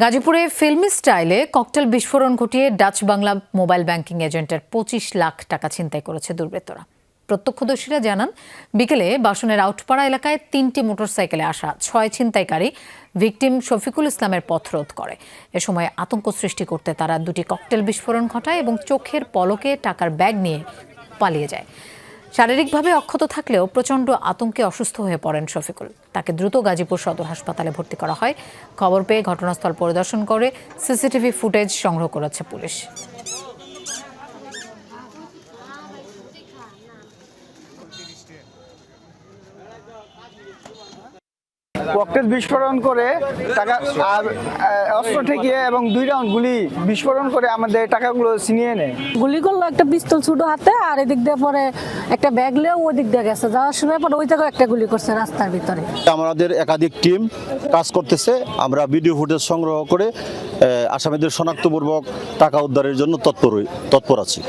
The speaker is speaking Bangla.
গাজীপুরে ফিল্মি স্টাইলে ককটেল বিস্ফোরণ ঘটিয়ে ডাচ বাংলা মোবাইল ব্যাংকিং এজেন্টের ২৫ লাখ টাকা ছিনতাই করেছে দুর্বৃত্তরা। প্রত্যক্ষদর্শীরা জানান, বিকেলে বাসনের আউটপাড়া এলাকায় ৩টি মোটরসাইকেলে আসা ৬ ছিনতাইকারী ভিকটিম শফিকুল ইসলামের পথরোধ করে। এ সময় আতঙ্ক সৃষ্টি করতে তারা ২টি ককটেল বিস্ফোরণ ঘটায় এবং চোখের পলকে টাকার ব্যাগ নিয়ে পালিয়ে যায়। শারীরিকভাবে অক্ষত থাকলেও প্রচণ্ড আতঙ্কে অসুস্থ হয়ে পড়েন শফিকুল। তাকে দ্রুত গাজীপুর সদর হাসপাতালে ভর্তি করা হয়। খবর পেয়ে ঘটনাস্থল পরিদর্শন করে সিসিটিভি ফুটেজ সংগ্রহ করেছে পুলিশ। ককটেল বিস্ফোরণ করে টাকা আর অস্ত্র ঠেকিয়ে এবং 2 রাউন্ড গুলি বিস্ফোরণ করে আমাদের টাকাগুলো ছিনিয়ে নেয়। গুলি করলো একটা পিস্তল ছোট হাতে, আর এদিক দিয়ে পরে একটা ব্যাগ নিয়ে ওই দিক দিয়ে গেছে। যাওয়ার সময় পরে ওই থেকে একটা গুলি করছে রাস্তার ভিতরে। আমাদের একাধিক টিম কাজ করতেছে। আমরা ভিডিও ফুটেজ সংগ্রহ করে আসামিদের শনাক্তপূর্বক টাকা উদ্ধারের জন্য তৎপর আছি।